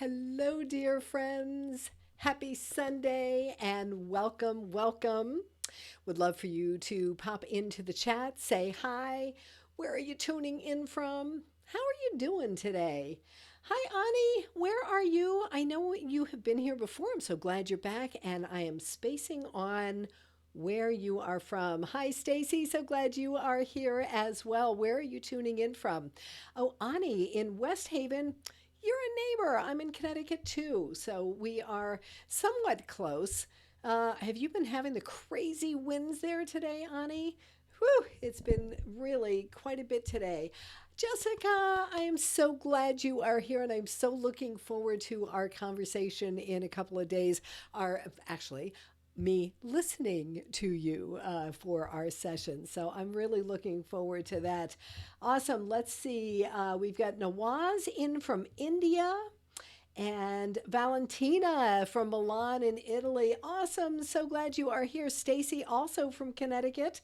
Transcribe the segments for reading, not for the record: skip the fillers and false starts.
Hello, dear friends. Happy Sunday and welcome, welcome. Would love for you to pop into the chat, say hi. Where are you tuning in from? How are you doing today? Hi, Ani. Where are you? I know you have been here before. I'm so glad you're back, and I am spacing on where you are from. Hi, Stacy. So glad you are here as well. Where are you tuning in from? Oh, Ani in West Haven. You're a neighbor. I'm in Connecticut too. So we are somewhat close. Have you been having the crazy winds there today, Ani? Whew, it's been really quite a bit today. Jessica, I am so glad you are here, and I'm so looking forward to our conversation in a couple of days. Our actually, me listening to you for our session. So I'm really looking forward to that. Awesome. Let's see. We've got Nawaz in from India and Valentina from Milan in Italy. Awesome. So glad you are here. Stacy, also from Connecticut.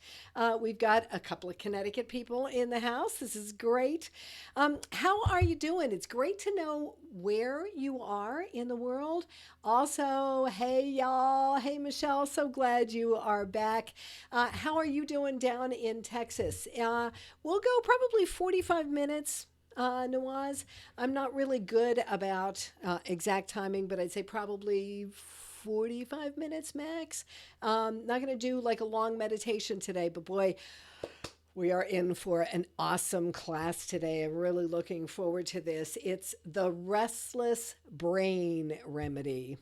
We've got a couple of Connecticut people in the house. This is great. How are you doing? It's great to know where you are in the world. Also, hey, y'all. Hey, Michelle. So glad you are back. How are you doing down in Texas? We'll go probably 45 minutes, Nawaz. I'm not really good about exact timing, but I'd say probably 45 minutes max. Not going to do like a long meditation today, but boy, we are in for an awesome class today. I'm really looking forward to this. It's the restless brain remedy.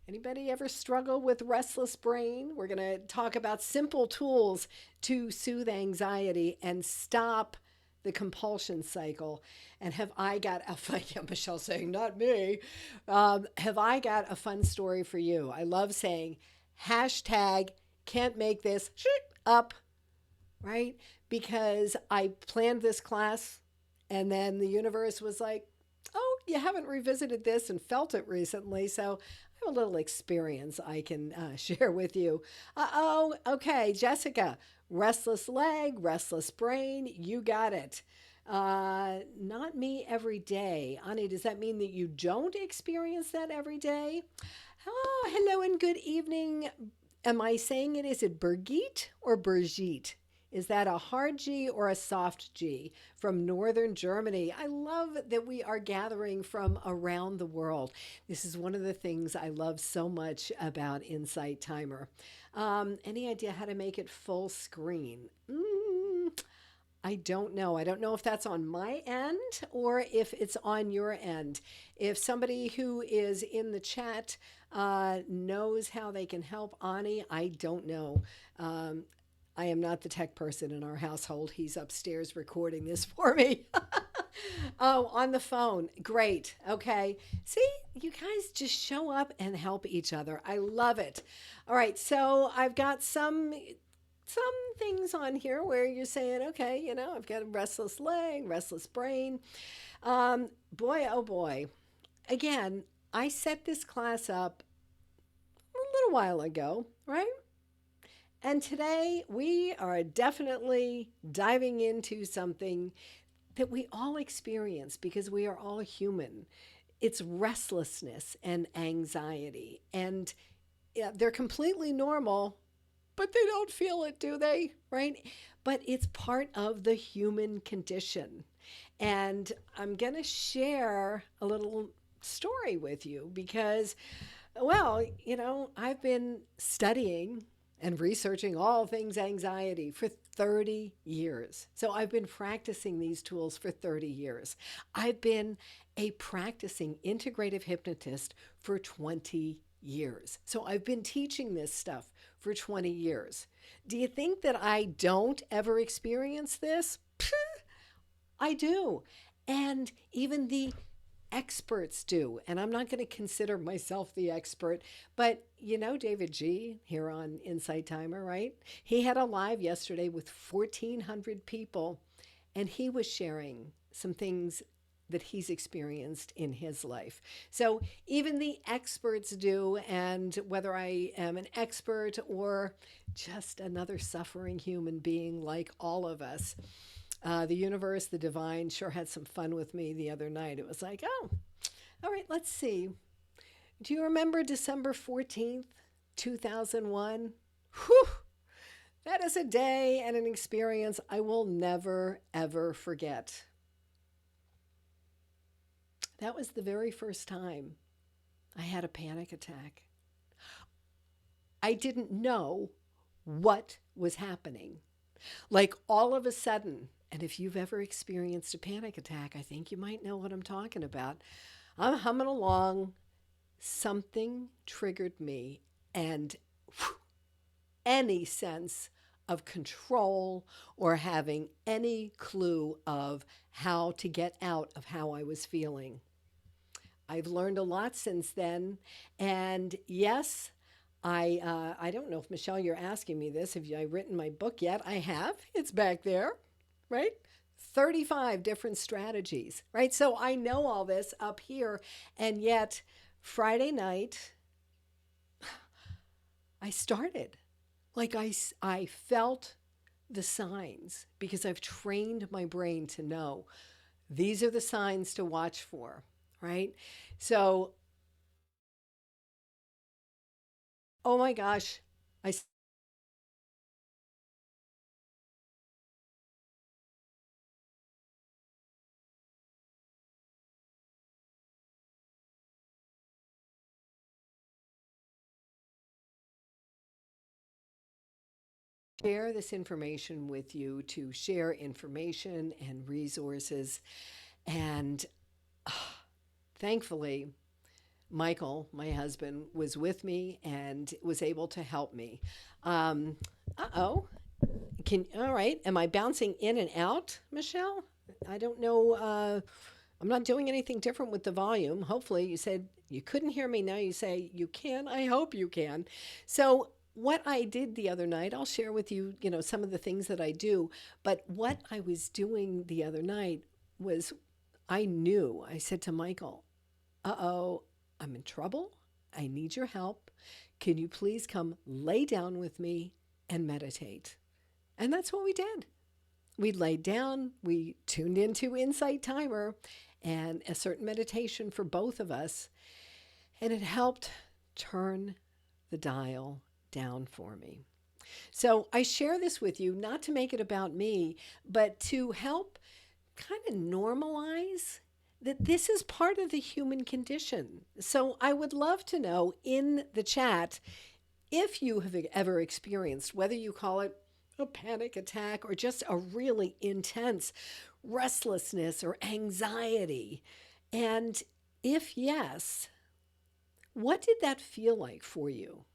Anybody ever struggle with restless brain? We're going to talk about simple tools to soothe anxiety and stop the compulsion cycle. And have I got a fun, yeah, Michelle saying, not me. Have I got a fun story for you? I love saying hashtag can't make this up, right? Because I planned this class and then the universe was like, oh, you haven't revisited this and felt it recently. So I have a little experience I can share with you. Oh, okay, Jessica, restless leg, restless brain, you got it. Not me every day. Ani, does that mean that you don't experience that every day? Oh, hello and good evening. Am I saying it? Is it Birgit or Birgit? Is that a hard G or a soft G from northern Germany? I love that we are gathering from around the world. This is one of the things I love so much about Insight Timer. Any idea how to make it full screen? I don't know. I don't know if that's on my end or if it's on your end. If somebody who is in the chat knows how they can help Ani, I don't know. I am not the tech person in our household. He's upstairs recording this for me. Oh, on the phone. Great. Okay. See, you guys just show up and help each other. I love it. All right. So I've got some things on here where you're saying, okay, I've got a restless leg, restless brain. Boy, oh boy. Again, I set this class up a little while ago, right? And today we are definitely diving into something that we all experience because we are all human. It's restlessness and anxiety. And yeah, they're completely normal, but they don't feel it, do they? Right? But it's part of the human condition. And I'm going to share a little story with you because, well, I've been studying and researching all things anxiety for 30 years. So I've been practicing these tools for 30 years. I've been a practicing integrative hypnotist for 20 years. So I've been teaching this stuff for 20 years. Do you think that I don't ever experience this? I do. And even the experts do. And I'm not going to consider myself the expert, but David G here on Insight Timer, right? He had a live yesterday with 1,400 people, and he was sharing some things that he's experienced in his life. So even the experts do, and whether I am an expert or just another suffering human being like all of us, the universe, the divine, sure had some fun with me the other night. It was like, oh, All right, let's see. Do you remember December 14th, 2001? Whew! That is a day and an experience I will never, ever forget. That was the very first time I had a panic attack. I didn't know what was happening. Like all of a sudden, and if you've ever experienced a panic attack, I think you might know what I'm talking about. I'm humming along, something triggered me, and whew, any sense of control or having any clue of how to get out of how I was feeling. I've learned a lot since then. And yes, I don't know if Michelle, you're asking me this. Have I written my book yet? I have. It's back there, right? 35 different strategies, right? So I know all this up here. And yet, Friday night, I started. Like I felt the signs because I've trained my brain to know these are the signs to watch for, right? So, oh my gosh, I share this information with you to share information and resources. And thankfully, Michael, my husband, was with me and was able to help me. Um, oh, all right. Am I bouncing in and out, Michelle? I don't know. I'm not doing anything different with the volume. Hopefully, you said you couldn't hear me. Now you say you can. I hope you can. So, what I did the other night, I'll share with you, some of the things that I do. But what I was doing the other night was I said to Michael, uh-oh, I'm in trouble. I need your help. Can you please come lay down with me and meditate? And that's what we did. We laid down, we tuned into Insight Timer and a certain meditation for both of us, and it helped turn the dial down for me. So I share this with you not to make it about me, but to help kind of normalize that this is part of the human condition. So I would love to know in the chat if you have ever experienced, whether you call it a panic attack or just a really intense restlessness or anxiety. And if yes, what did that feel like for you?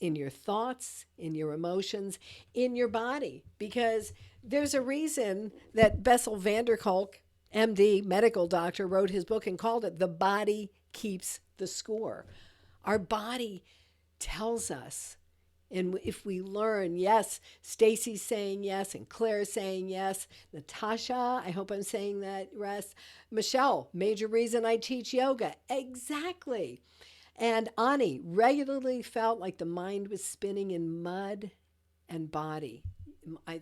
In your thoughts, in your emotions, in your body? Because there's a reason that Bessel van der Kolk, MD, medical doctor, wrote his book and called it The Body Keeps the Score. Our body tells us. And if we learn, yes, Stacy's saying yes, and Claire's saying yes, Natasha, I hope I'm saying that, rest. Michelle, major reason I teach yoga. Exactly. And Ani regularly felt like the mind was spinning in mud and body. I,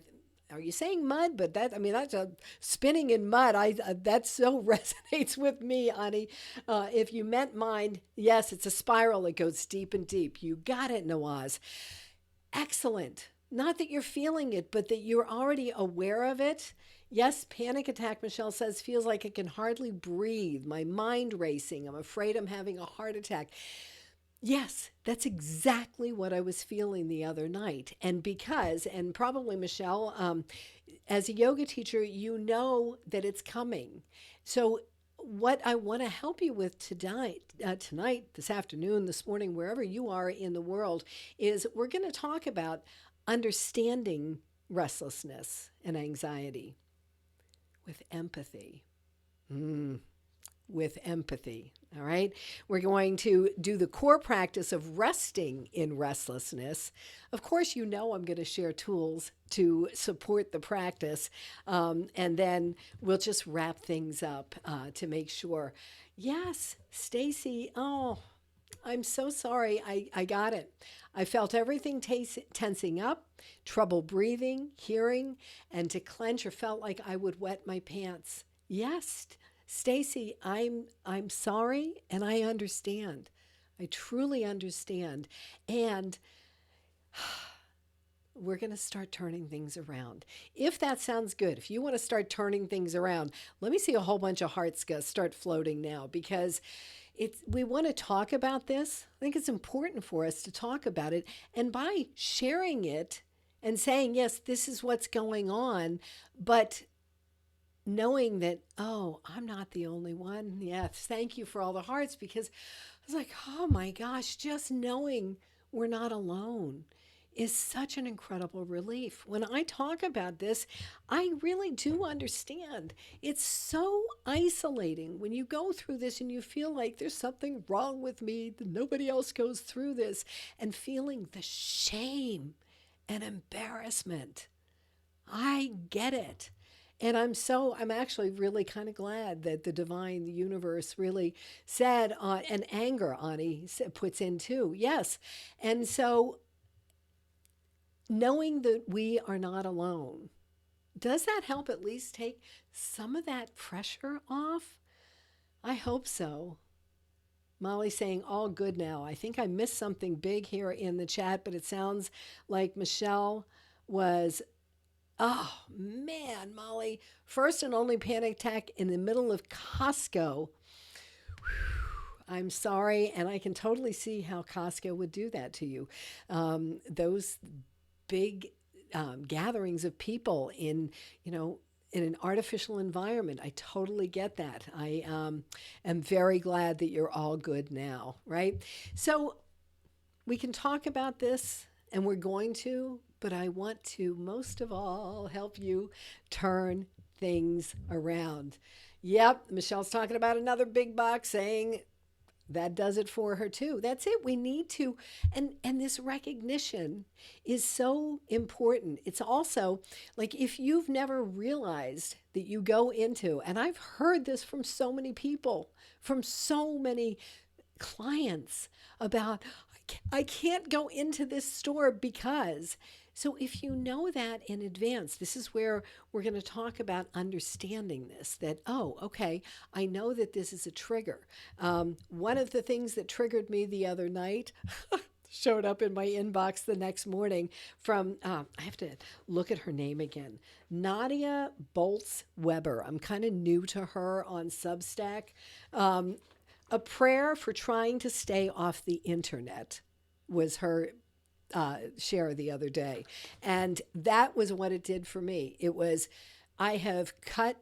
are you saying mud? But that's a spinning in mud. That so resonates with me, Ani. If you meant mind, yes, it's a spiral. It goes deep and deep. You got it, Nawaz. Excellent. Not that you're feeling it, but that you're already aware of it. Yes, panic attack, Michelle says, feels like I can hardly breathe. My mind racing. I'm afraid I'm having a heart attack. Yes, that's exactly what I was feeling the other night. And probably Michelle, as a yoga teacher, you know that it's coming. So, what I want to help you with tonight, this afternoon, this morning, wherever you are in the world, is we're going to talk about understanding restlessness and anxiety with empathy. With empathy. All right. We're going to do the core practice of resting in restlessness. Of course, I'm going to share tools to support the practice. And then we'll just wrap things up to make sure. Yes, Stacy. Oh, I'm so sorry. I got it. I felt everything tensing up, trouble breathing, hearing, and to clench or felt like I would wet my pants. Yes, Stacy, I'm sorry and I understand. I truly understand. And we're going to start turning things around. If that sounds good, if you want to start turning things around, let me see a whole bunch of hearts start floating now, because we want to talk about this. I think it's important for us to talk about it. And by sharing it and saying, yes, this is what's going on, but knowing that, oh, I'm not the only one. Yes, thank you for all the hearts, because I was like, oh my gosh, just knowing we're not alone is such an incredible relief. When I talk about this, I really do understand. It's so isolating when you go through this and you feel like there's something wrong with me, that nobody else goes through this, and feeling the shame and embarrassment. I get it. And I'm actually really kind of glad that the divine, the universe really said, and anger, Ani puts in too. Yes. And so knowing that we are not alone, does that help at least take some of that pressure off? I hope so. Molly saying, all good now. I think I missed something big here in the chat, but it sounds like Michelle was, oh man, Molly, first and only panic attack in the middle of Costco. I'm sorry, and I can totally see how Costco would do that to you. Those big gatherings of people in, in an artificial environment. I totally get that. I am very glad that you're all good now, right? So we can talk about this, and we're going to, but I want to most of all help you turn things around. Yep, Michelle's talking about another big box, saying that does it for her too. That's it. We need to, and this recognition is so important. It's also like, if you've never realized that you go into, and I've heard this from so many people, from so many clients, about I can't go into this store because. So if you know that in advance, this is where we're going to talk about understanding this, that, oh, okay, I know that this is a trigger. One of the things that triggered me the other night showed up in my inbox the next morning from, I have to look at her name again, Nadia Boltz Weber. I'm kind of new to her on Substack. A prayer for trying to stay off the internet was her share the other day. And that was what it did for me. It was, I have cut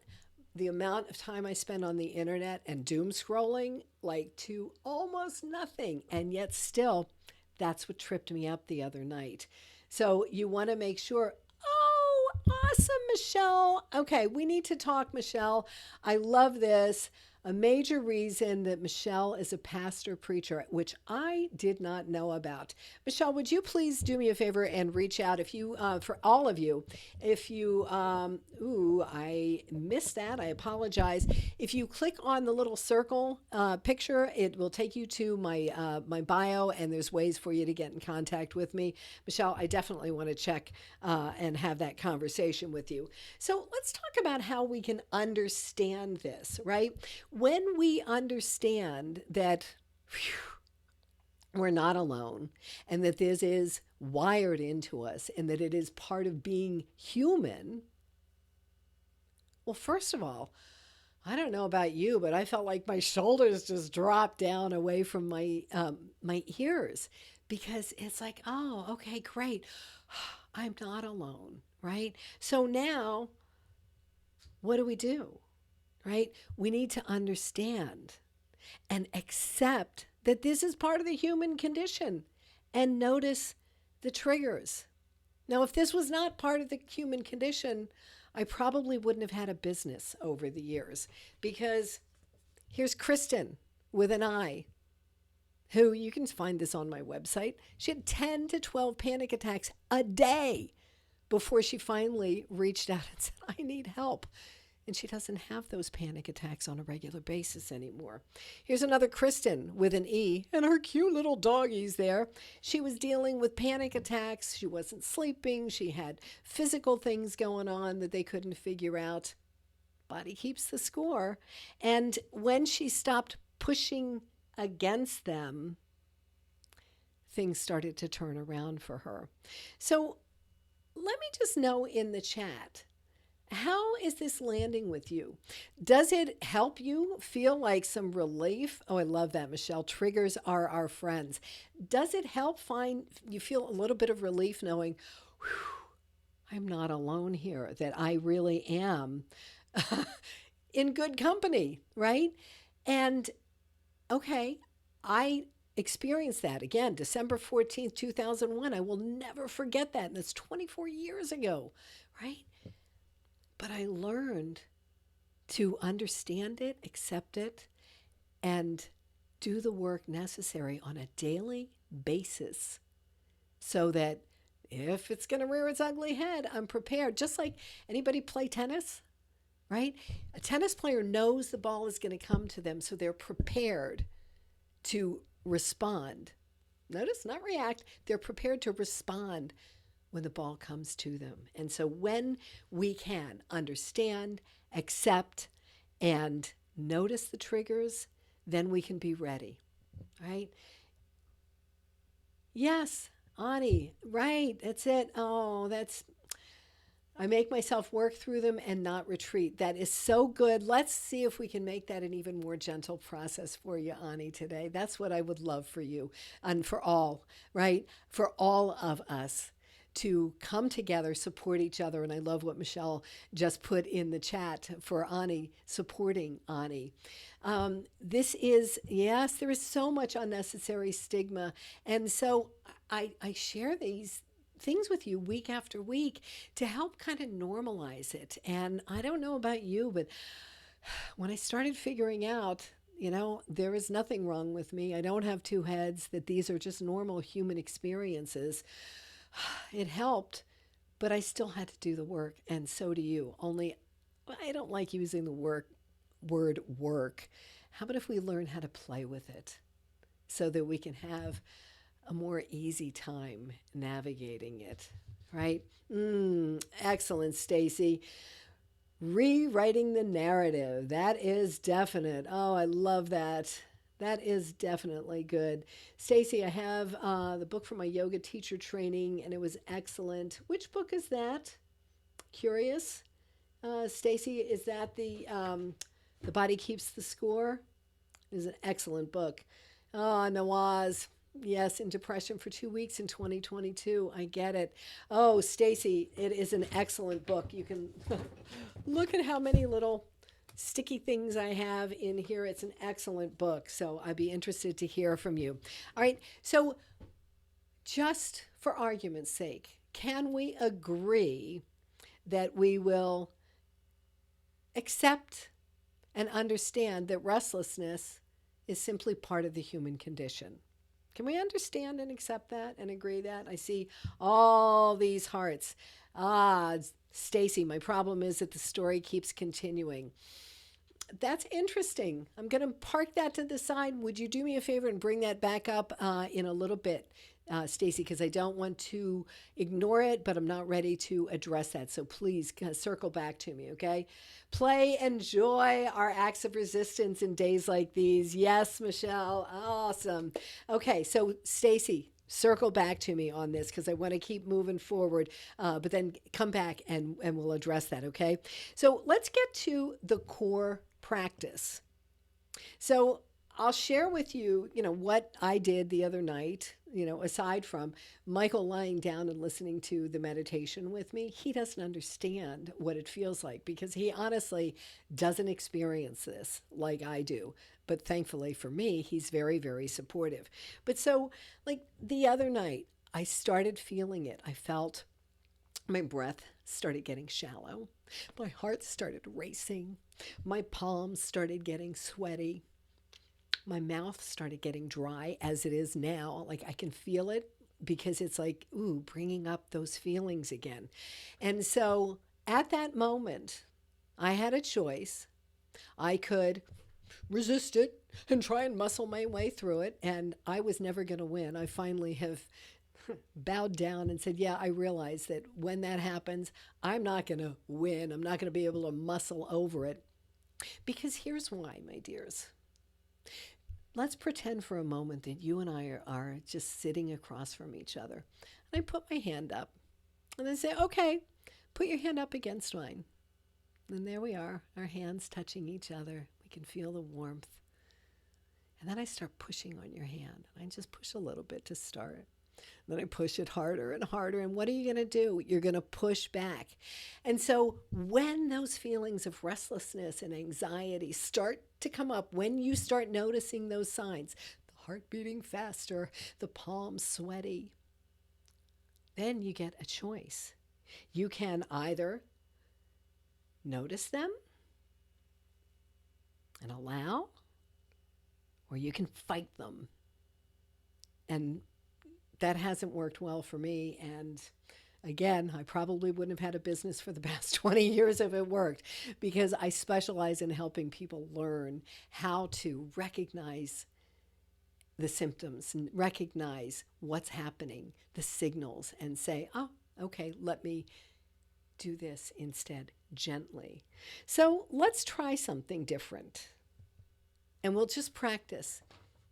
the amount of time I spend on the internet and doom scrolling like to almost nothing. And yet still, that's what tripped me up the other night. So you want to make sure, oh, awesome, Michelle. Okay, we need to talk, Michelle. I love this. A major reason that Michelle is a pastor preacher, which I did not know about. Michelle, would you please do me a favor and reach out if you, for all of you, if you, I missed that. I apologize. If you click on the little circle picture, it will take you to my bio, and there's ways for you to get in contact with me. Michelle, I definitely want to check and have that conversation with you. So let's talk about how we can understand this, right? When we understand that we're not alone, and that this is wired into us, and that it is part of being human, well, first of all, I don't know about you, but I felt like my shoulders just dropped down away from my ears, because it's like, oh, okay, great. I'm not alone, right? So now, what do? Right? We need to understand and accept that this is part of the human condition, and notice the triggers. Now, if this was not part of the human condition, I probably wouldn't have had a business over the years, because here's Kristen with an I, who, you can find this on my website. She had 10 to 12 panic attacks a day before she finally reached out and said, I need help. And she doesn't have those panic attacks on a regular basis anymore. Here's another Kristen with an E, and her cute little doggies there. She was dealing with panic attacks. She wasn't sleeping. She had physical things going on that they couldn't figure out. body keeps the score. And when she stopped pushing against them, things started to turn around for her. So let me just know in the chat, how is this landing with you? Does it help you feel like some relief? Oh, I love that, Michelle. Triggers are our friends. Does it help find you feel a little bit of relief knowing, I'm not alone here, that I really am in good company, right? And okay, I experienced that again, December 14th, 2001. I will never forget that. And that's 24 years ago, right? But I learned to understand it, accept it, and do the work necessary on a daily basis so that if it's going to rear its ugly head, I'm prepared. Just like anybody play tennis, right? A tennis player knows the ball is going to come to them, so they're prepared to respond. Notice, not react. They're prepared to respond when the ball comes to them. And so when we can understand, accept, and notice the triggers, then we can be ready, right? Yes, Ani, right, that's it. Oh, I make myself work through them and not retreat. That is so good. Let's see if we can make that an even more gentle process for you, Ani, today. That's what I would love for you and for all, right? For all of us to come together, support each other. And I love what Michelle just put in the chat for Ani, supporting Ani. This is, yes, there is so much unnecessary stigma. And so I share these things with you week after week to help kind of normalize it. And I don't know about you, but when I started figuring out, there is nothing wrong with me, I don't have two heads, that these are just normal human experiences, it helped, but I still had to do the work, and so do you. Only I don't like using the word work. How about if we learn how to play with it so that we can have a more easy time navigating it, right? Excellent, Stacy. Rewriting the narrative. That is definite. Oh, I love that. That is definitely good. Stacy, I have the book for my yoga teacher training, and it was excellent. Which book is that? Curious. Stacy, is that The Body Keeps the Score? It is an excellent book. Oh, Nawaz. Yes, in depression for 2 weeks in 2022. I get it. Oh, Stacy, it is an excellent book. You can look at how many little sticky things I have in here. It's an excellent book. So I'd be interested to hear from you. All right. So just for argument's sake, can we agree that we will accept and understand that restlessness is simply part of the human condition? Can we understand and accept that and agree that? I see all these hearts. Stacy, my problem is that the story keeps continuing. That's interesting. I'm going to park that to the side. Would you do me a favor and bring that back up in a little bit, Stacy, because I don't want to ignore it, but I'm not ready to address that. So please circle back to me, okay? Play and joy our acts of resistance in days like these. Yes, Michelle. Awesome. Okay, so Stacy, circle back to me on this because I want to keep moving forward, but then come back and we'll address that, okay? So let's get to the core practice. So I'll share with you, what I did the other night, aside from Michael lying down and listening to the meditation with me. He doesn't understand what it feels like because he honestly doesn't experience this like I do. But thankfully for me, he's very, very supportive. But so like the other night, I started feeling it. I felt my breath started getting shallow. My heart started racing. My palms started getting sweaty. My mouth started getting dry as it is now. Like I can feel it because it's like, bringing up those feelings again. And so at that moment, I had a choice. I could resist it and try and muscle my way through it. And I was never going to win. I finally have bowed down and said, yeah, I realize that when that happens, I'm not going to win. I'm not going to be able to muscle over it. Because here's why, my dears. Let's pretend for a moment that you and I are just sitting across from each other. And I put my hand up and I say, okay, put your hand up against mine. And there we are, our hands touching each other. We can feel the warmth. And then I start pushing on your hand. And I just push a little bit to start. Then I push it harder and harder. And what are you going to do? You're going to push back. And so when those feelings of restlessness and anxiety start to come up, when you start noticing those signs, the heart beating faster, the palms sweaty, then you get a choice. You can either notice them and allow, or you can fight them. And that hasn't worked well for me. And again, I probably wouldn't have had a business for the past 20 years if it worked, because I specialize in helping people learn how to recognize the symptoms and recognize what's happening, the signals, and say, oh, okay, let me do this instead, gently. So let's try something different. And we'll just practice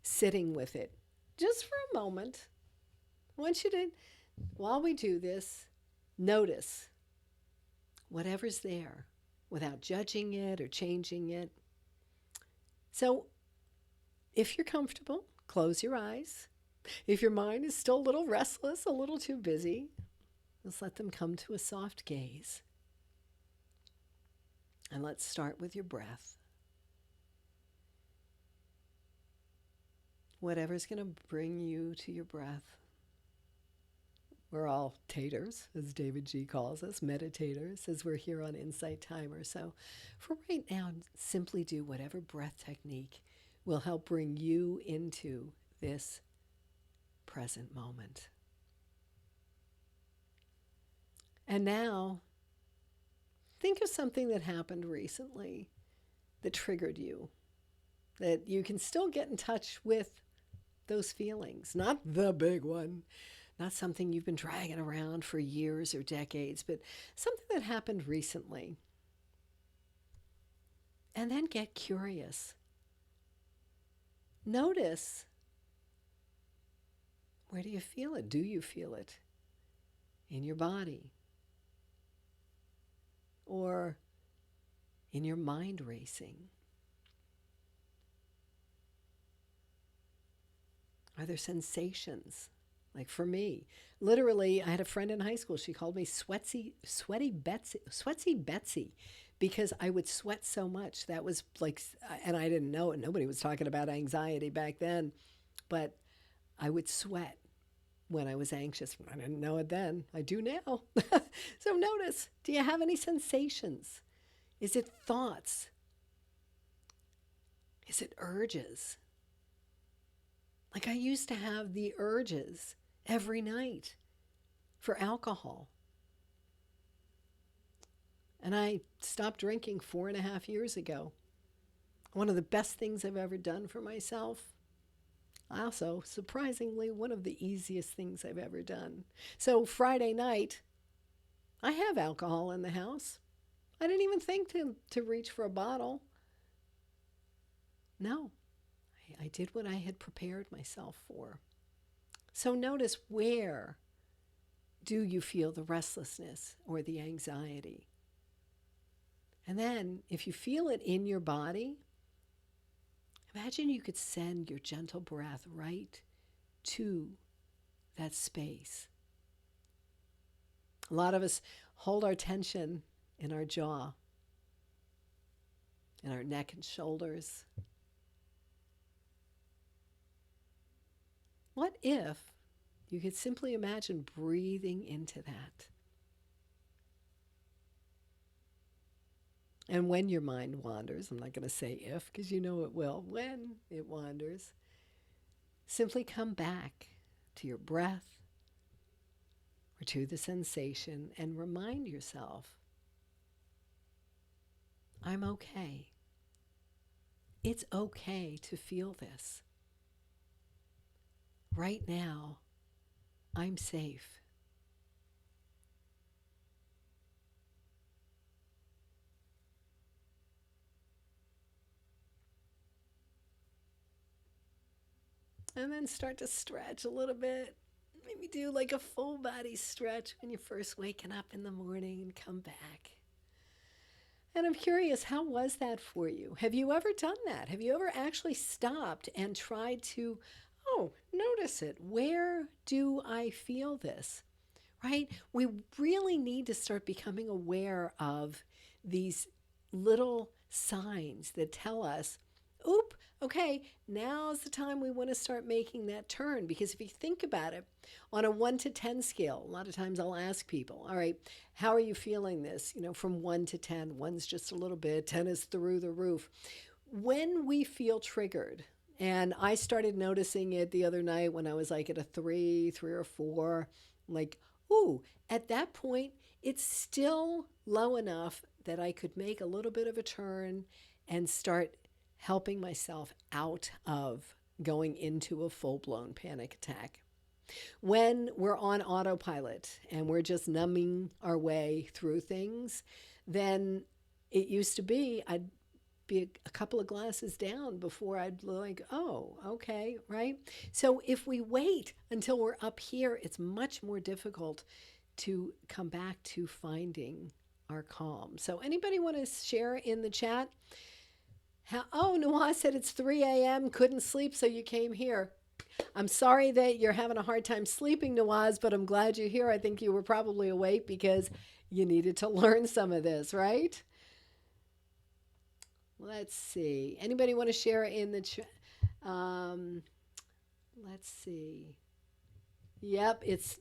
sitting with it just for a moment. I want you to, while we do this, notice whatever's there without judging it or changing it. So if you're comfortable, close your eyes. If your mind is still a little restless, a little too busy, just let them come to a soft gaze. And let's start with your breath. Whatever's going to bring you to your breath. We're all taters, as David G. calls us, meditators, as we're here on Insight Timer. So for right now, simply do whatever breath technique will help bring you into this present moment. And now, think of something that happened recently that triggered you, that you can still get in touch with those feelings. Not the big one, not something you've been dragging around for years or decades, but something that happened recently. And then get curious. Notice, where do you feel it? Do you feel it in your body? Or in your mind racing? Are there sensations? Like for me, literally, I had a friend in high school. She called me sweaty Betsy, because I would sweat so much. That was like, and I didn't know it. Nobody was talking about anxiety back then, but I would sweat when I was anxious. I didn't know it then. I do now. So notice, do you have any sensations? Is it thoughts? Is it urges? Like I used to have the urges every night for alcohol. And I stopped drinking 4.5 years ago. One of the best things I've ever done for myself. Also, surprisingly, one of the easiest things I've ever done. So Friday night, I have alcohol in the house. I didn't even think to reach for a bottle. No, I did what I had prepared myself for. So notice, where do you feel the restlessness or the anxiety? And then if you feel it in your body, imagine you could send your gentle breath right to that space. A lot of us hold our tension in our jaw, in our neck and shoulders. What if you could simply imagine breathing into that? And when your mind wanders, I'm not going to say if, because you know it will, when it wanders, simply come back to your breath or to the sensation and remind yourself, I'm okay. It's okay to feel this. Right now, I'm safe. And then start to stretch a little bit. Maybe do like a full body stretch when you're first waking up in the morning and come back. And I'm curious, how was that for you? Have you ever done that? Have you ever actually stopped and tried to, oh, notice it? Where do I feel this? Right? We really need to start becoming aware of these little signs that tell us, oop, okay, now's the time we want to start making that turn. Because if you think about it, on a 1 to 10 scale, a lot of times I'll ask people, all right, how are you feeling this? You know, from 1 to 10, one's just a little bit, 10 is through the roof. When we feel triggered, and I started noticing it the other night when I was like at a 3 or 4, like, ooh, at that point, it's still low enough that I could make a little bit of a turn and start helping myself out of going into a full blown panic attack. When we're on autopilot and we're just numbing our way through things, then it used to be I'd be a couple of glasses down before I'd like, oh, okay, right? So if we wait until we're up here, it's much more difficult to come back to finding our calm. So anybody want to share in the chat? Oh, Noah said it's 3 a.m., couldn't sleep, so you came here. I'm sorry that you're having a hard time sleeping, Nawaz, but I'm glad you're here. I think you were probably awake because you needed to learn some of this, right? Let's see. Anybody want to share in the chat? Let's see. Yep, it's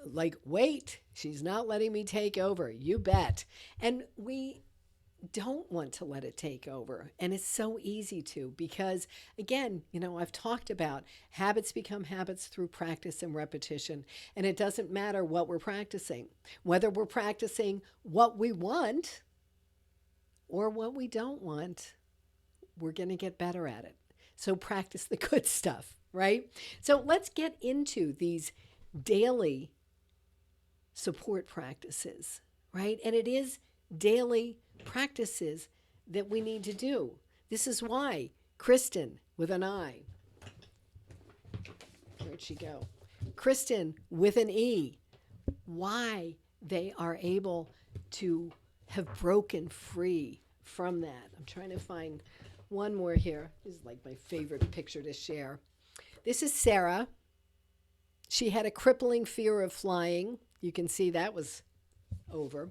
like, wait, she's not letting me take over. You bet. And we don't want to let it take over. And it's so easy to because, again, you know, I've talked about habits become habits through practice and repetition. And it doesn't matter what we're practicing, whether we're practicing what we want or what we don't want, we're going to get better at it. So practice the good stuff, right? So let's get into these daily support practices, right? And it is daily practices that we need to do. This is why Kristen with an I, where'd she go? Kristen with an E, why they are able to have broken free from that. I'm trying to find one more here. This is like my favorite picture to share. This is Sarah. She had a crippling fear of flying. You can see that was over.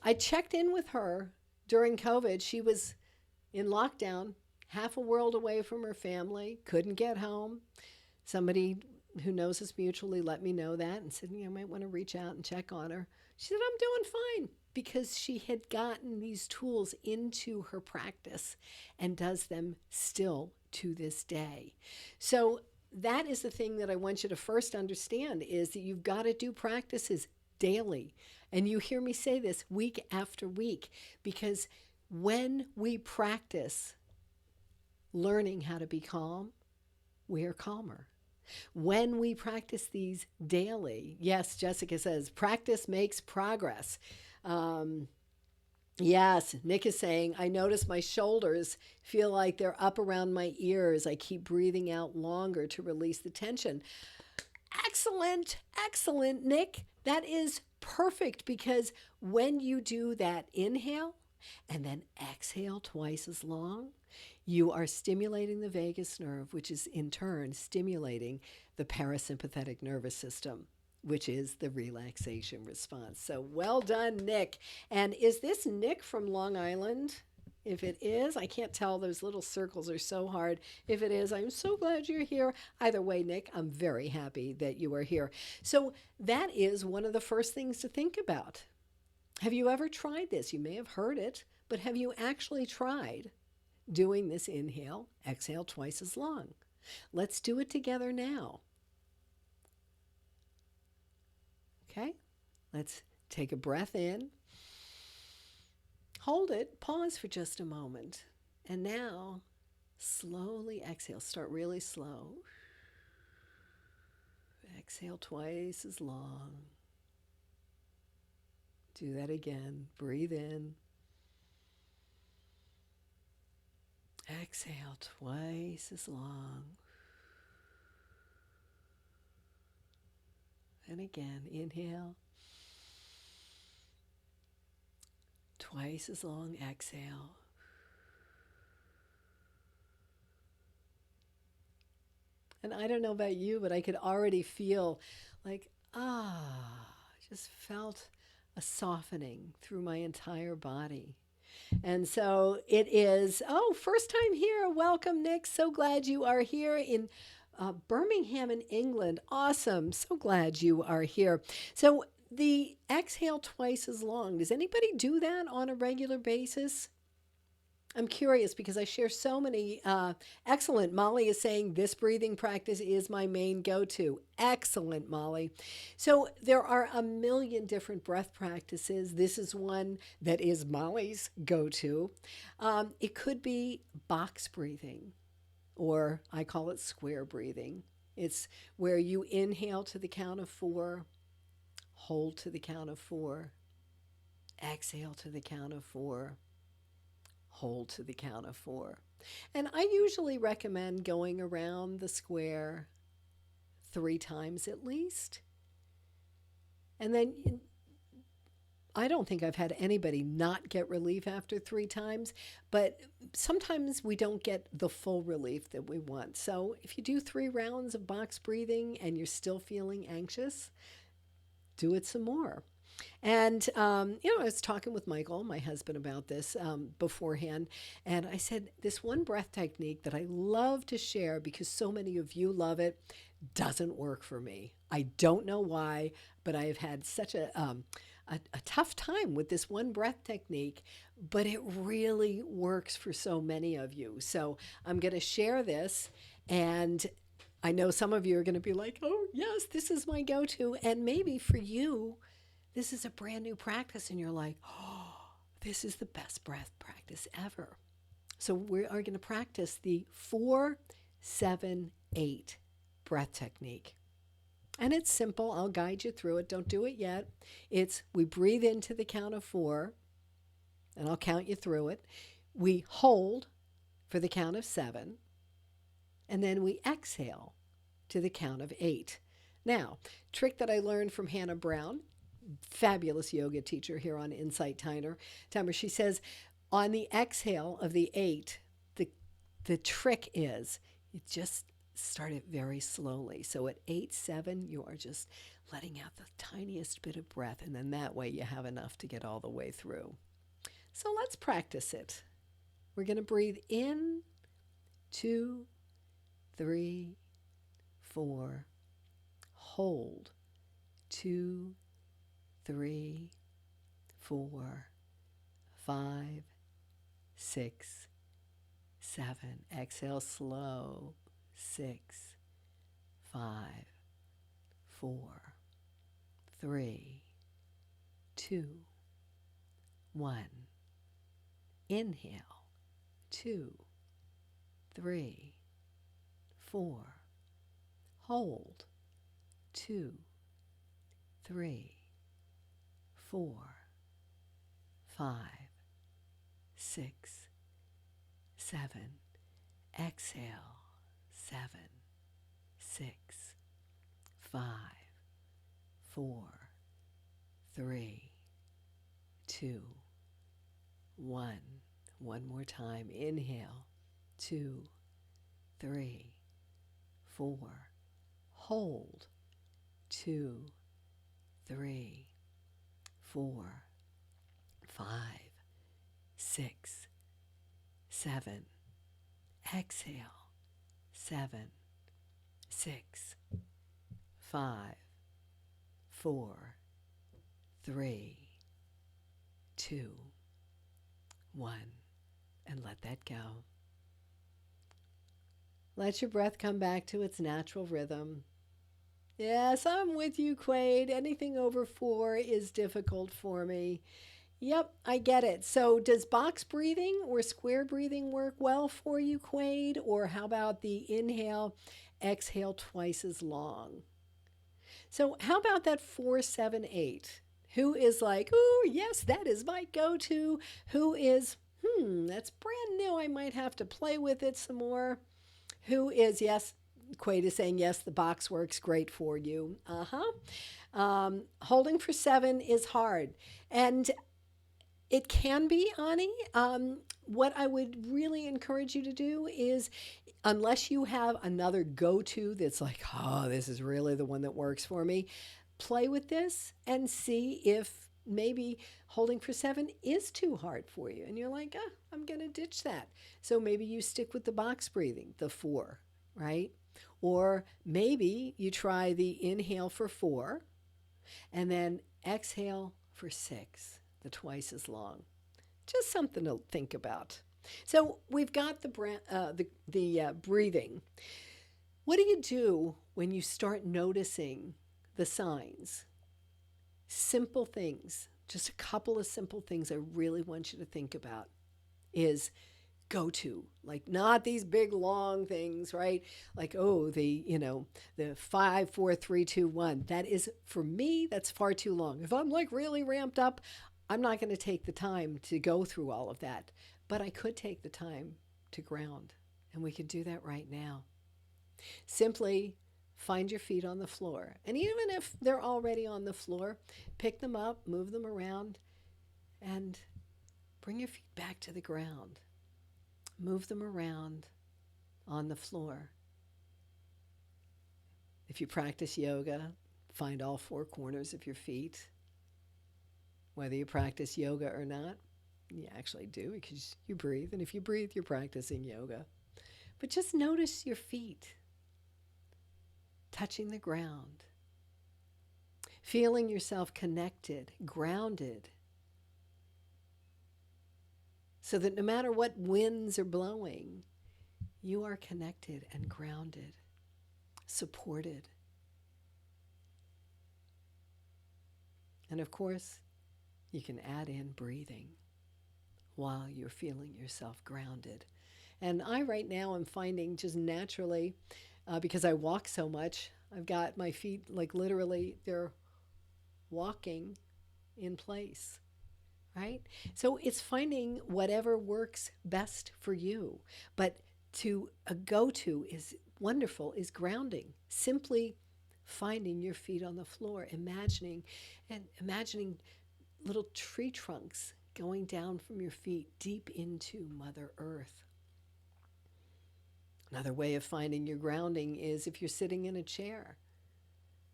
I checked in with her during COVID. She was in lockdown, half a world away from her family, couldn't get home. Somebody who knows us mutually let me know that and said, you might want to reach out and check on her. She said, I'm doing fine, because she had gotten these tools into her practice and does them still to this day. So that is the thing that I want you to first understand, is that you've got to do practices daily. And you hear me say this week after week, because when we practice learning how to be calm, we are calmer. When we practice these daily, yes, Jessica says, practice makes progress. Yes, Nick is saying, I notice my shoulders feel like they're up around my ears. I keep breathing out longer to release the tension. Excellent, excellent, Nick. That is perfect, because when you do that inhale and then exhale twice as long, you are stimulating the vagus nerve, which is in turn stimulating the parasympathetic nervous system, which is the relaxation response. So well done, Nick. And is this Nick from Long Island? If it is, I can't tell. Those little circles are so hard. If it is, I'm so glad you're here. Either way, Nick, I'm very happy that you are here. So that is one of the first things to think about. Have you ever tried this? You may have heard it, but have you actually tried doing this inhale, exhale twice as long? Let's do it together now. Okay, let's take a breath in. Hold it, pause for just a moment, and now slowly exhale. Start really slow. Exhale twice as long. Do that again. Breathe in. Exhale twice as long. And again, inhale. Twice as long, exhale. And I don't know about you, but I could already feel like, just felt a softening through my entire body. And so it is, first time here. Welcome, Nick. So glad you are here in Birmingham in England. Awesome. So glad you are here. So the exhale twice as long. Does anybody do that on a regular basis? I'm curious because I share so many. Excellent. Molly is saying this breathing practice is my main go-to. Excellent, Molly. So there are a million different breath practices. This is one that is Molly's go-to. It could be box breathing, or I call it square breathing. It's where you inhale to the count of 4, hold to the count of 4, exhale to the count of 4. Hold to the count of 4. And I usually recommend going around the square 3 times at least. And then I don't think I've had anybody not get relief after 3 times, but sometimes we don't get the full relief that we want. So if you do 3 rounds of box breathing and you're still feeling anxious, do it some more. And, I was talking with Michael, my husband, about this beforehand. And I said, this one breath technique that I love to share because so many of you love it doesn't work for me. I don't know why, but I have had such a tough time with this one breath technique, but it really works for so many of you. So I'm going to share this, and I know some of you are going to be like, oh, yes, this is my go-to. And maybe for you, this is a brand new practice and you're like, oh, this is the best breath practice ever. So we are going to practice the 4-7-8 breath technique. And it's simple. I'll guide you through it. Don't do it yet. It's we breathe into the count of 4, and I'll count you through it. We hold for the count of 7, and then we exhale to the count of 8. Now, trick that I learned from Hannah Brown, fabulous yoga teacher here on Insight Timer. She says on the exhale of the 8, the trick is you just start it very slowly. So at 8-7, you are just letting out the tiniest bit of breath, and then that way you have enough to get all the way through. So let's practice it. We're going to breathe in, 2, 3, 4. Hold, 2, 3, 4, 5, 6, 7. Exhale slow. 6, 5, 4, 3, 2, 1. Inhale. 2, 3, 4. Hold. 2, 3, 4, 5, 6, 7. Exhale. 7, 6, 5, 4, 3, 2, 1. One more time. Inhale. 2, 3, 4. Hold. 2, 3, 4, 5, 6, 7. Exhale. 7, 6, 5, 4, 3, 2, 1. And let that go. Let your breath come back to its natural rhythm. Yes, I'm with you, Quade. Anything over 4 is difficult for me. Yep, I get it. So does box breathing or square breathing work well for you, Quade? Or how about the inhale, exhale twice as long? So, how about that 478? Who is like, oh, yes, that is my go to? Who is, that's brand new. I might have to play with it some more. Who is, yes, Quaid is saying, yes, the box works great for you. Uh huh. Holding for 7 is hard. And it can be, Ani. What I would really encourage you to do is, unless you have another go to that's like, oh, this is really the one that works for me, play with this and see if maybe holding for 7 is too hard for you. And you're like, ah, I'm going to ditch that. So maybe you stick with the box breathing, the 4, right? Or maybe you try the inhale for 4 and then exhale for 6, the twice as long. Just something to think about. So we've got the breathing. What do you do when you start noticing the signs? Simple things, just a couple of simple things I really want you to think about is go to, like not these big long things, right? Like, oh, the 5 4 3 2 1. That is, for me, that's far too long. If I'm like really ramped up, I'm not going to take the time to go through all of that, but I could take the time to ground, and we could do that right now. Simply find your feet on the floor, and even if they're already on the floor, pick them up, move them around, and bring your feet back to the ground. Move them around on the floor. If you practice yoga, find all 4 corners of your feet. Whether you practice yoga or not, you actually do because you breathe. And if you breathe, you're practicing yoga. But just notice your feet touching the ground, feeling yourself connected, grounded, so that no matter what winds are blowing, you are connected and grounded, supported. And of course, you can add in breathing while you're feeling yourself grounded. And I right now am finding just naturally, because I walk so much, I've got my feet like literally they're walking in place, right? So it's finding whatever works best for you. But to a go-to is wonderful, is grounding. Simply finding your feet on the floor, imagining little tree trunks going down from your feet deep into Mother Earth. Another way of finding your grounding is if you're sitting in a chair.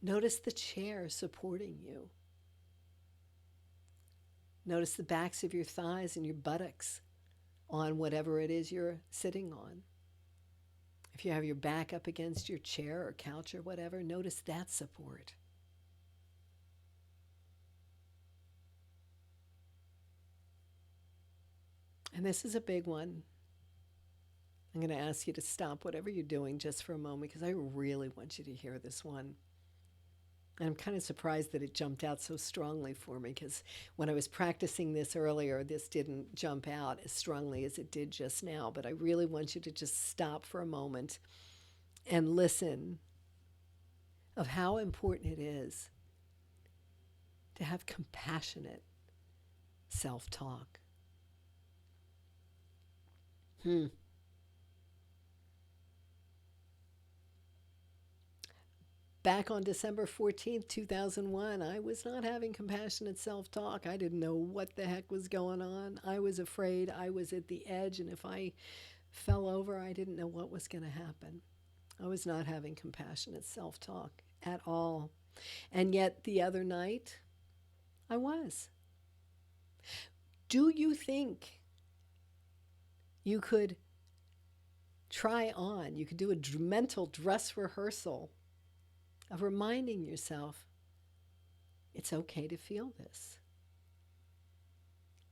Notice the chair supporting you. Notice the backs of your thighs and your buttocks on whatever it is you're sitting on. If you have your back up against your chair or couch or whatever, notice that support. And this is a big one. I'm going to ask you to stop whatever you're doing just for a moment because I really want you to hear this one. And I'm kind of surprised that it jumped out so strongly for me because when I was practicing this earlier, this didn't jump out as strongly as it did just now. But I really want you to just stop for a moment and listen of how important it is to have compassionate self-talk. Back on December 14th, 2001, I was not having compassionate self-talk. I didn't know what the heck was going on. I was afraid. I was at the edge, and if I fell over, I didn't know what was going to happen. I was not having compassionate self-talk at all. And yet the other night, I was. Do you think you could you could do a mental dress rehearsal of reminding yourself, it's okay to feel this.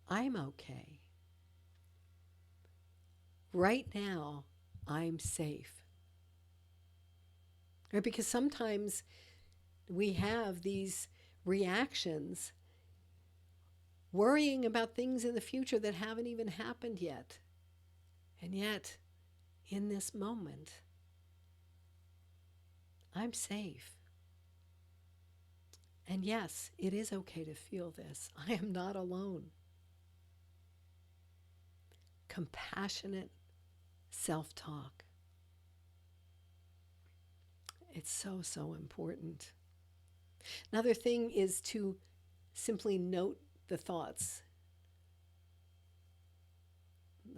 I'm okay. Right now, I'm safe. Right? Because sometimes we have these reactions worrying about things in the future that haven't even happened yet. And yet, in this moment, I'm safe. And yes, it is okay to feel this. I am not alone. Compassionate self talk. It's so, so important. Another thing is to simply note the thoughts.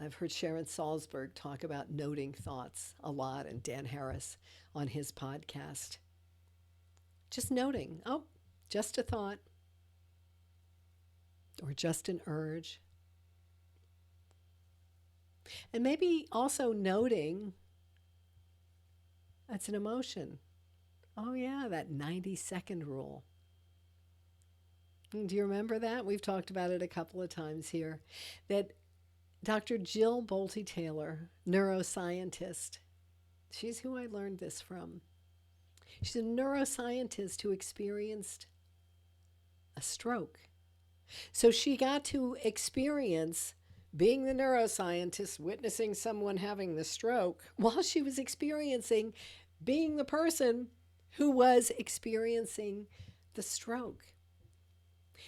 I've heard Sharon Salzberg talk about noting thoughts a lot, and Dan Harris on his podcast. Just noting, oh, just a thought, or just an urge. And maybe also noting that's an emotion. Oh, yeah, that 90-second rule. Do you remember that? We've talked about it a couple of times here. That Dr. Jill Bolte Taylor, neuroscientist, she's who I learned this from. She's a neuroscientist who experienced a stroke. So she got to experience being the neuroscientist, witnessing someone having the stroke, while she was experiencing being the person who was experiencing the stroke.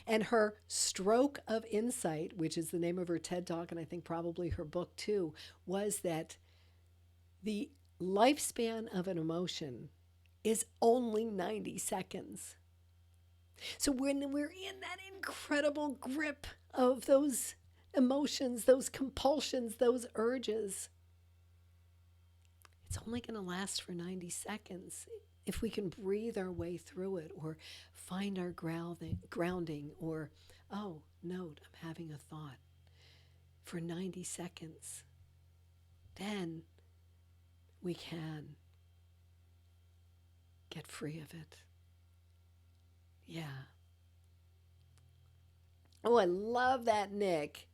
And her stroke of insight, which is the name of her TED Talk, and I think probably her book too, was that the lifespan of an emotion is only 90 seconds. So when we're in that incredible grip of those emotions, those compulsions, those urges, it's only going to last for 90 seconds. If we can breathe our way through it, or find our grounding, or, oh, note, I'm having a thought for 90 seconds, then we can get free of it. Yeah. Oh, I love that, Nick.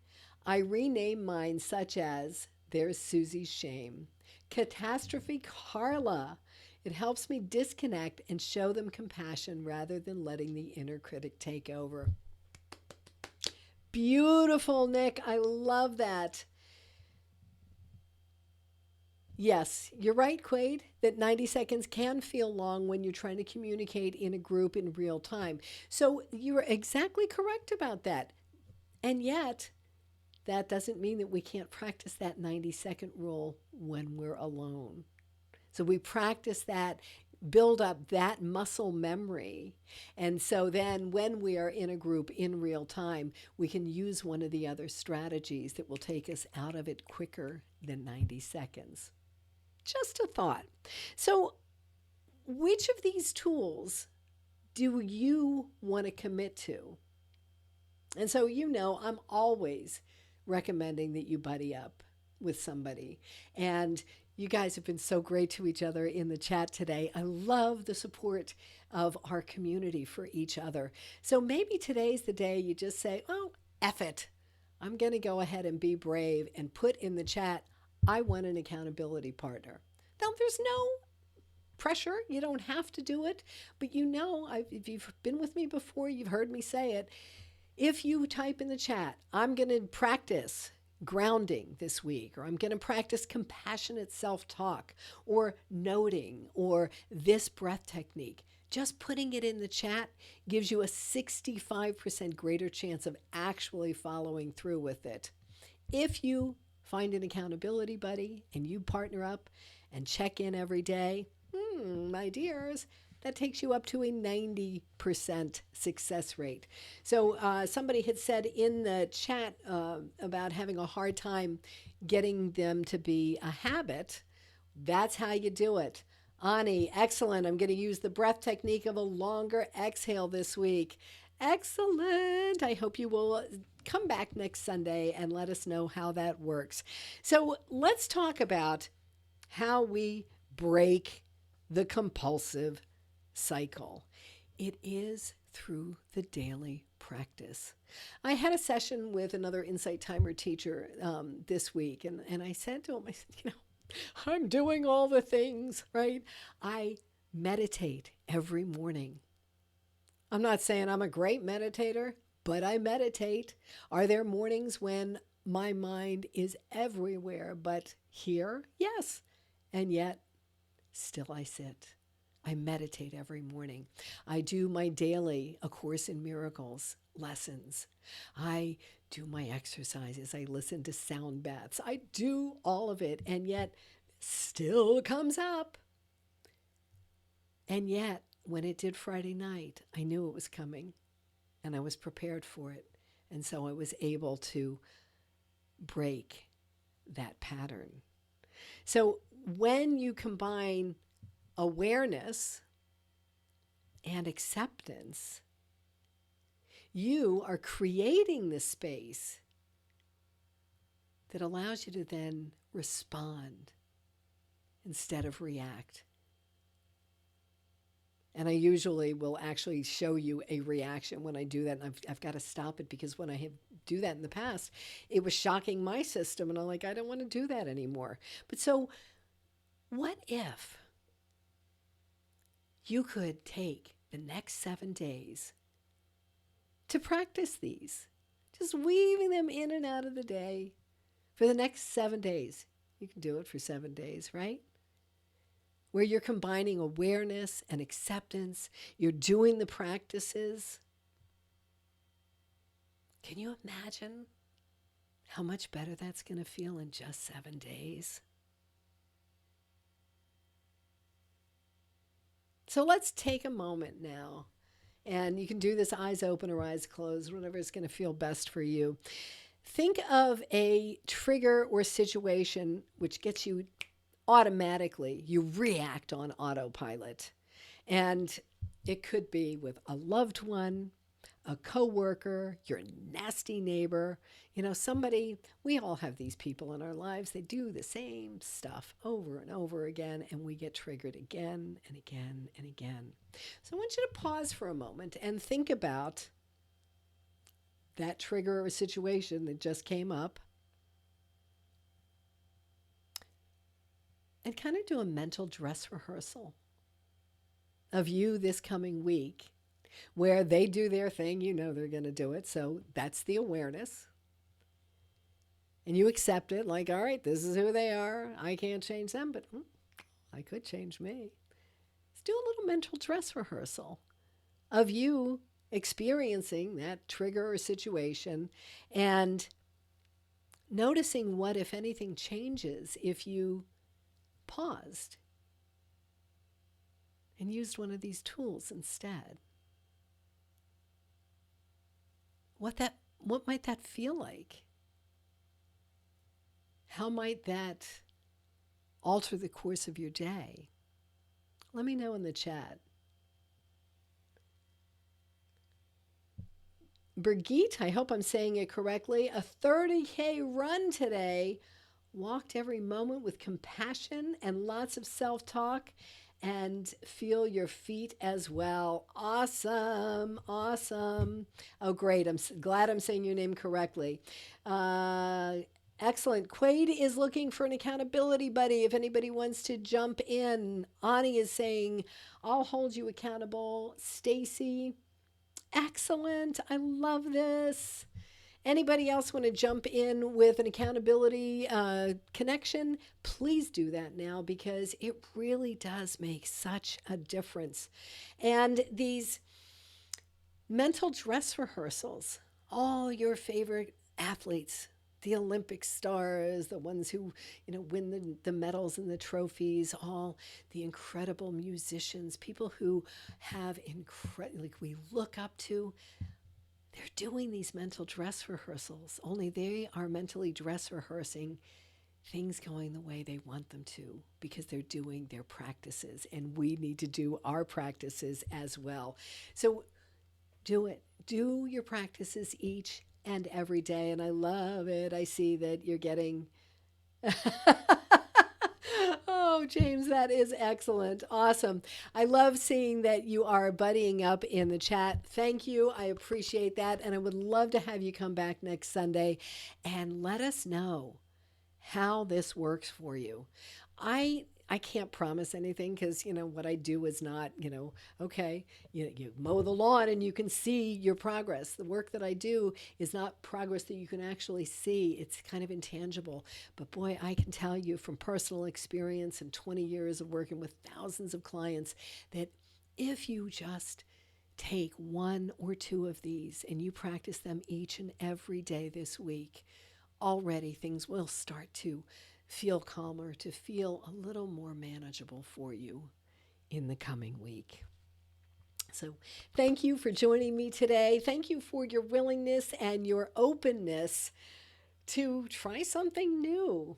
I rename mine such as, there's Susie's shame. Catastrophe Carla. It helps me disconnect and show them compassion rather than letting the inner critic take over. Beautiful, Nick. I love that. Yes, you're right, Quaid, that 90 seconds can feel long when you're trying to communicate in a group in real time. So you're exactly correct about that. And yet, that doesn't mean that we can't practice that 90-second rule when we're alone. So we practice that, build up that muscle memory. And so then when we are in a group in real time, we can use one of the other strategies that will take us out of it quicker than 90 seconds. Just a thought. So which of these tools do you want to commit to? And so, I'm always recommending that you buddy up with somebody. And you guys have been so great to each other in the chat today. I love the support of our community for each other. So maybe today's the day you just say, oh, F it. I'm going to go ahead and be brave and put in the chat, I want an accountability partner. Now, there's no pressure. You don't have to do it. But if you've been with me before, you've heard me say it. If you type in the chat, I'm going to practice grounding this week, or I'm going to practice compassionate self-talk, or noting, or this breath technique, just putting it in the chat gives you a 65% greater chance of actually following through with it. If you find an accountability buddy and you partner up and check in every day, my dears, that takes you up to a 90% success rate. So somebody had said in the chat about having a hard time getting them to be a habit. That's how you do it. Ani, excellent. I'm going to use the breath technique of a longer exhale this week. Excellent. I hope you will come back next Sunday and let us know how that works. So let's talk about how we break the compulsive cycle. It is through the daily practice. I had a session with another Insight Timer teacher this week, and I said to him, I'm doing all the things, right? I meditate every morning. I'm not saying I'm a great meditator, but I meditate. Are there mornings when my mind is everywhere but here? Yes. And yet, still I sit. I meditate every morning. I do my daily A Course in Miracles lessons. I do my exercises. I listen to sound baths. I do all of it. And yet, still comes up. And yet, when it did Friday night, I knew it was coming and I was prepared for it. And so I was able to break that pattern. So when you combine awareness and acceptance, you are creating the space that allows you to then respond instead of react. And I usually will actually show you a reaction when I do that. And I've got to stop it because when I do that in the past, it was shocking my system. And I'm like, I don't want to do that anymore. But so what if you could take the next 7 days to practice these, just weaving them in and out of the day for the next 7 days? You can do it for 7 days, right? Where you're combining awareness and acceptance, you're doing the practices. Can you imagine how much better that's going to feel in just 7 days? So let's take a moment now, and you can do this eyes open or eyes closed, whatever is going to feel best for you. Think of a trigger or situation which gets you automatically, you react on autopilot. And it could be with a loved one, a coworker, your nasty neighbor, somebody. We all have these people in our lives. They do the same stuff over and over again, and we get triggered again and again and again. So I want you to pause for a moment and think about that trigger or situation that just came up, and kind of do a mental dress rehearsal of you this coming week, where they do their thing, they're going to do it. So that's the awareness. And you accept it like, all right, this is who they are. I can't change them, but I could change me. Let's do a little mental dress rehearsal of you experiencing that trigger or situation and noticing what, if anything, changes if you paused and used one of these tools instead. What might that feel like? How might that alter the course of your day? Let me know in the chat. Brigitte, I hope I'm saying it correctly, a 30K run today. Walked every moment with compassion and lots of self-talk, and feel your feet as well. Awesome. Awesome. Oh, great. I'm glad I'm saying your name correctly. Excellent. Quaid is looking for an accountability buddy if anybody wants to jump in. Ani is saying, I'll hold you accountable. Stacy, excellent. I love this. Anybody else want to jump in with an accountability connection? Please do that now, because it really does make such a difference. And these mental dress rehearsals, all your favorite athletes, the Olympic stars, the ones who win the medals and the trophies, all the incredible musicians, people who have we look up to. They're doing these mental dress rehearsals, only they are mentally dress rehearsing things going the way they want them to, because they're doing their practices, and we need to do our practices as well. So do it. Do your practices each and every day, and I love it. I see that you're getting... Oh, James, that is excellent. Awesome. I love seeing that you are buddying up in the chat. Thank you. I appreciate that. And I would love to have you come back next Sunday and let us know how this works for you. I I can't promise anything because, what I do is not, okay, you mow the lawn and you can see your progress. The work that I do is not progress that you can actually see. It's kind of intangible. But boy, I can tell you from personal experience and 20 years of working with thousands of clients that if you just take one or two of these and you practice them each and every day this week, already things will start to feel calmer, to feel a little more manageable for you in the coming week. So, thank you for joining me today. Thank you for your willingness and your openness to try something new.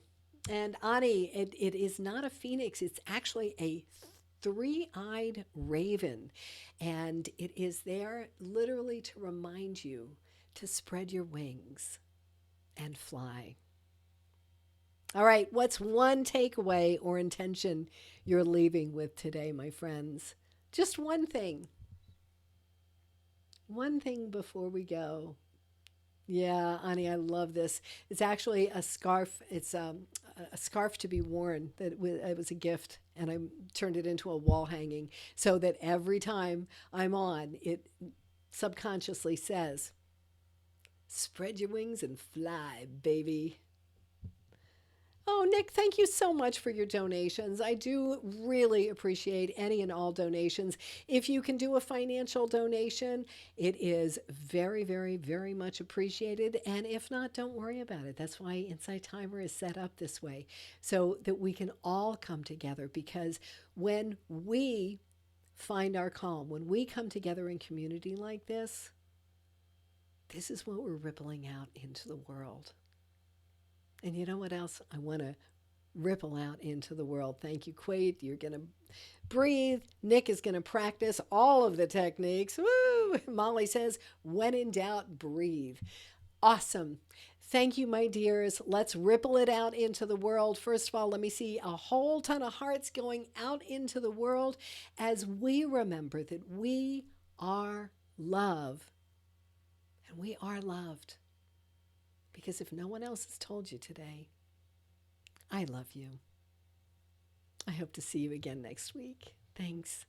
And Ani, it is not a phoenix, it's actually a three-eyed raven. And it is there literally to remind you to spread your wings and fly. All right, what's one takeaway or intention you're leaving with today, my friends? Just one thing. One thing before we go. Yeah, Ani, I love this. It's actually a scarf. It's a scarf to be worn. It was a gift, and I turned it into a wall hanging so that every time I'm on, it subconsciously says, "Spread your wings and fly, baby." Oh, Nick, thank you so much for your donations. I do really appreciate any and all donations. If you can do a financial donation, it is very, very, very much appreciated. And if not, don't worry about it. That's why Insight Timer is set up this way, so that we can all come together. Because when we find our calm, when we come together in community like this is what we're rippling out into the world. And you know what else I want to ripple out into the world? Thank you, Quade. You're going to breathe. Nick is going to practice all of the techniques. Woo! Molly says, when in doubt, breathe. Awesome. Thank you, my dears. Let's ripple it out into the world. First of all, let me see a whole ton of hearts going out into the world as we remember that we are love. And we are loved. Because if no one else has told you today, I love you. I hope to see you again next week. Thanks.